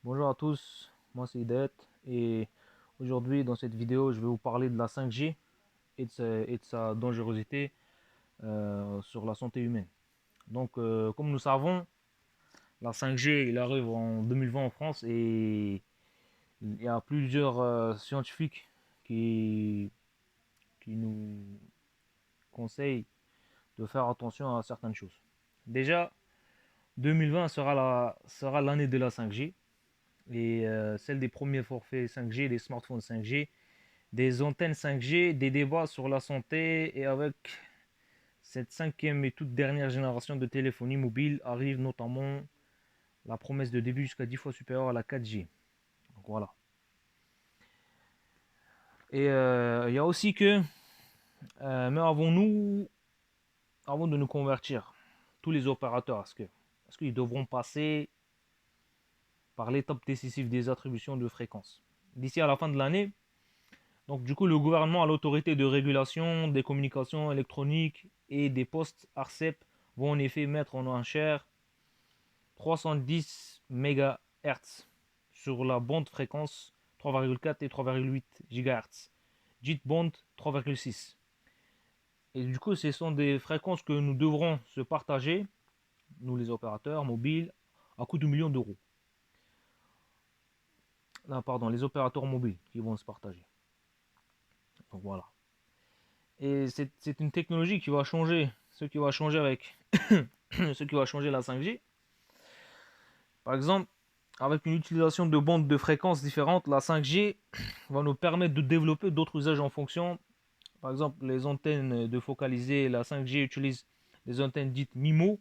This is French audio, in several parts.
Bonjour à tous, moi c'est Hidayat et aujourd'hui dans cette vidéo je vais vous parler de la 5G et de sa dangerosité sur la santé humaine. Comme nous savons, la 5G il arrive en 2020 en France et il y a plusieurs scientifiques qui, qui nous conseillent de faire attention à certaines choses. Déjà, 2020 sera l'année de la 5G et celle des premiers forfaits 5G, des smartphones 5G, des antennes 5G, des débats sur la santé et avec cette cinquième et toute dernière génération de téléphonie mobile arrive notamment la promesse de débit jusqu'à 10 fois supérieure à la 4G. Donc voilà. Et il y a aussi que, mais avant de nous convertir, tous les opérateurs, est-ce qu'ils devront passer par l'étape décisive des attributions de fréquences d'ici à la fin de l'année? Donc du coup, le gouvernement a l'autorité de régulation des communications électroniques et des postes ARCEP vont en effet mettre en enchère 310 MHz sur la bande fréquence 3,4 et 3,8 GHz, dite bande 3,6. Et du coup, ce sont des fréquences que nous devrons se partager, nous les opérateurs mobiles, à coût de millions d'euros. Non, pardon, les opérateurs mobiles qui vont se partager. Donc voilà. Et c'est une technologie qui va changer, ce qui va changer avec ce qui va changer la 5G. Par exemple, avec une utilisation de bandes de fréquences différentes, la 5G va nous permettre de développer d'autres usages en fonction. Par exemple, les antennes de focaliser, la 5G utilise des antennes dites MIMO,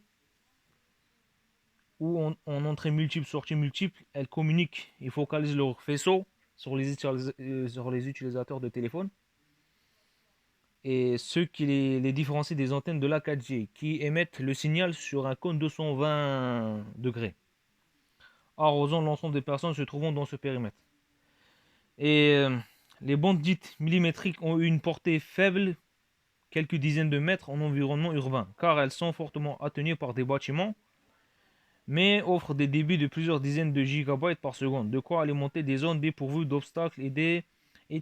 où en entrée multiple, sortie multiple, elles communiquent et focalisent leur faisceau sur les utilisateurs de téléphone. Et ce qui les différencie des antennes de la 4G, qui émettent le signal sur un cône de 220 degrés, arrosant l'ensemble des personnes se trouvant dans ce périmètre. Et les bandes dites millimétriques ont une portée faible, quelques dizaines de mètres en environnement urbain, car elles sont fortement attenues par des bâtiments, mais offrent des débits de plusieurs dizaines de gigabytes par seconde, de quoi alimenter des zones dépourvues d'obstacles et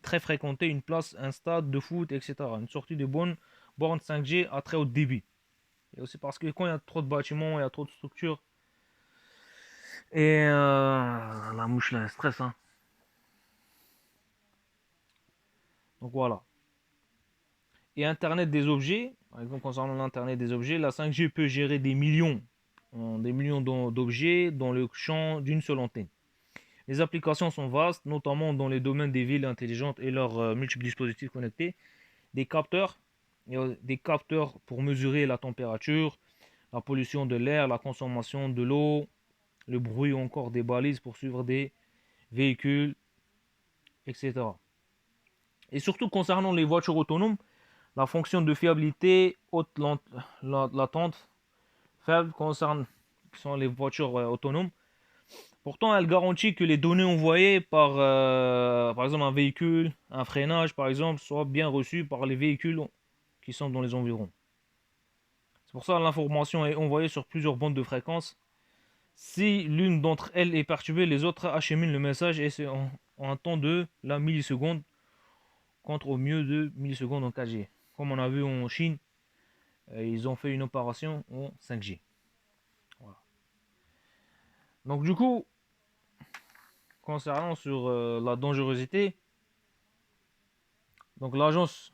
très fréquenter une place, un stade de foot, etc. Une sortie de bonne borne 5G à très haut débit. Et aussi parce que quand il y a trop de bâtiments, il y a trop de structures, et la mouche là, elle stresse, hein. Donc voilà. Et Internet des objets, par exemple concernant l'Internet des objets, la 5G peut gérer des millions d'objets dans le champ d'une seule antenne. Les applications sont vastes, notamment dans les domaines des villes intelligentes et leurs multiples dispositifs connectés. Des capteurs, des capteurs pour mesurer la température, la pollution de l'air, la consommation de l'eau, le bruit ou encore des balises pour suivre des véhicules, etc. Et surtout concernant les voitures autonomes, la fonction de fiabilité haute latente faible concerne qui sont les voitures autonomes. Pourtant, elle garantit que les données envoyées par exemple un véhicule, un freinage par exemple, soient bien reçues par les véhicules qui sont dans les environs. C'est pour ça que l'information est envoyée sur plusieurs bandes de fréquences. Si l'une d'entre elles est perturbée, les autres acheminent le message et c'est en un temps de la milliseconde contre au mieux de millisecondes en 4G. Comme on a vu en Chine, ils ont fait une opération en 5G. Voilà. Donc du coup, concernant sur la dangerosité, donc l'Agence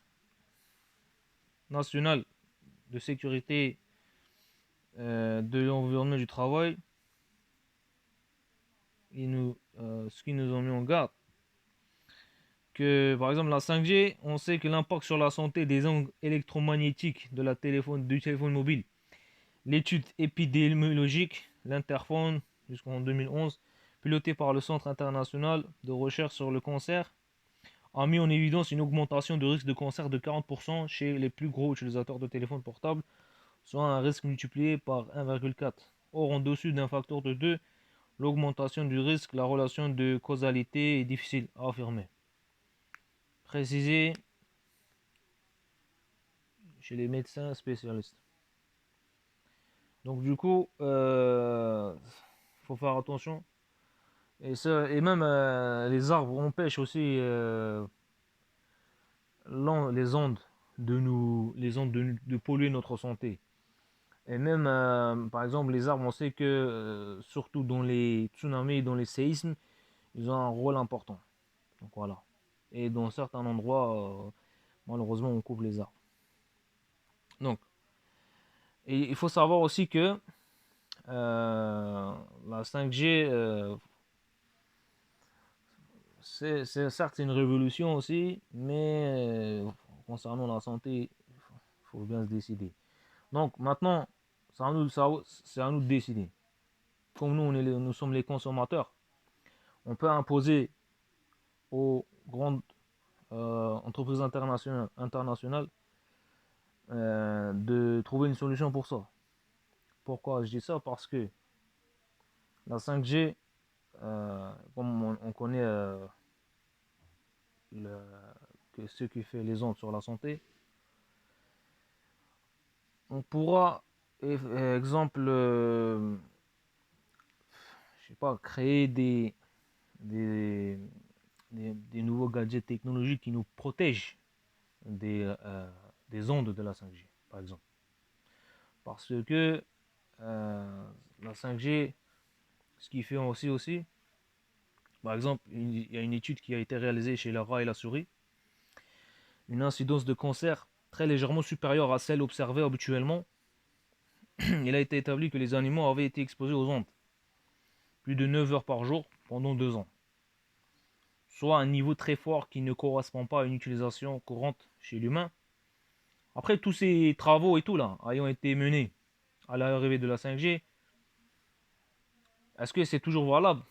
nationale de sécurité de l'environnement du travail, ce qui nous ont mis en garde, que par exemple la 5G, on sait que l'impact sur la santé des ondes électromagnétiques du téléphone mobile, l'étude épidémiologique, l'Interphone jusqu'en 2011, pilotée par le Centre international de recherche sur le cancer, a mis en évidence une augmentation de risque de cancer de 40% chez les plus gros utilisateurs de téléphones portables, soit un risque multiplié par 1,4. Or, en dessus d'un facteur de 2, l'augmentation du risque, la relation de causalité est difficile à affirmer. Précisé chez les médecins spécialistes. Donc du coup, faut faire attention. Et même les arbres empêchent aussi les ondes de polluer notre santé. Et même, par exemple, les arbres, on sait que, surtout dans les tsunamis, dans les séismes, ils ont un rôle important. Donc voilà. Et dans certains endroits, malheureusement, on coupe les arbres. Donc, et il faut savoir aussi que la 5G, c'est certes une révolution aussi, mais concernant la santé, il faut bien se décider. Donc maintenant, c'est à nous de décider. Comme nous sommes les consommateurs, on peut imposer aux grandes entreprises internationales de trouver une solution pour ça. Pourquoi je dis ça? Parce que la 5G, comme on connaît le, que ce qui fait les ondes sur la santé, on pourra, exemple, je sais pas, créer des, des nouveaux gadgets technologiques qui nous protègent des ondes de la 5G, par exemple. Parce que la 5G, ce qui fait aussi, par exemple, il y a une étude qui a été réalisée chez la rat et la souris, une incidence de cancer très légèrement supérieure à celle observée habituellement. Il a été établi que les animaux avaient été exposés aux ondes plus de 9 heures par jour pendant 2 ans, soit un niveau très fort qui ne correspond pas à une utilisation courante chez l'humain. Après tous ces travaux et tout là, ayant été menés à l'arrivée de la 5G, est-ce que c'est toujours valable?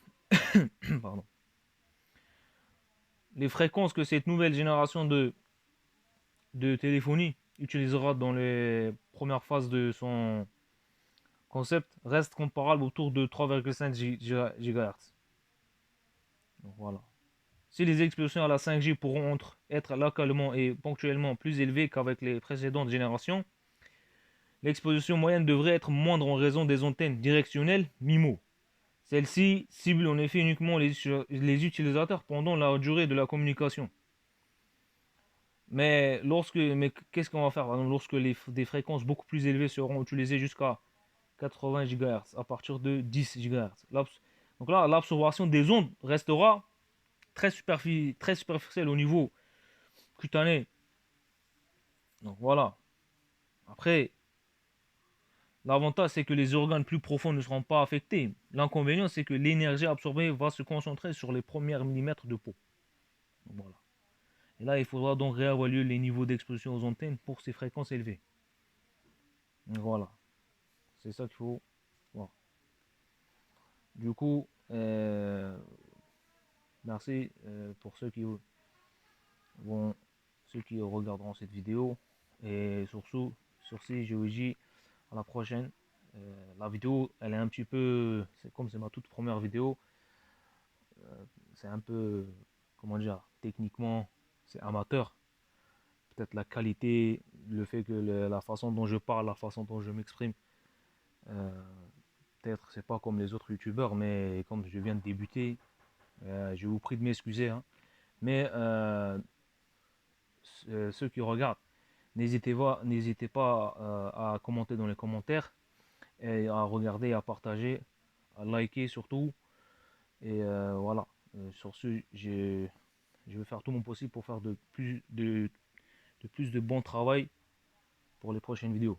Pardon. Les fréquences que cette nouvelle génération de téléphonie utilisera dans les premières phases de son concept restent comparables autour de 3,5 GHz. Donc voilà. Si les explosions à la 5G pourront être localement et ponctuellement plus élevées qu'avec les précédentes générations, l'exposition moyenne devrait être moindre en raison des antennes directionnelles MIMO. Celles-ci ciblent en effet uniquement les utilisateurs pendant la durée de la communication. Mais qu'est-ce qu'on va faire lorsque des fréquences beaucoup plus élevées seront utilisées jusqu'à 80 GHz à partir de 10 GHz? Donc là, l'absorption des ondes restera très superficielle au niveau cutané. Donc voilà. Après, l'avantage c'est que les organes plus profonds ne seront pas affectés. L'inconvénient c'est que l'énergie absorbée va se concentrer sur les premiers millimètres de peau. Donc voilà. Et là, il faudra donc réévaluer les niveaux d'exposition aux antennes pour ces fréquences élevées. Donc voilà. C'est ça qu'il faut voir. Du coup, merci pour vont, ceux qui regarderont cette vidéo. Et sur ce, je vous dis à la prochaine. La vidéo, elle est un petit peu, comme c'est ma toute première vidéo, c'est un peu, comment dire, techniquement, c'est amateur. Peut-être la qualité, le fait que la façon dont je parle, la façon dont je m'exprime, euh, peut-être c'est pas comme les autres youtubeurs, mais comme je viens de débuter, je vous prie de m'excuser, hein. Mais ceux qui regardent, n'hésitez pas à commenter dans les commentaires et à regarder, à partager, à liker surtout. Et voilà. Sur ce, je vais faire tout mon possible pour faire de plus de bon travail pour les prochaines vidéos.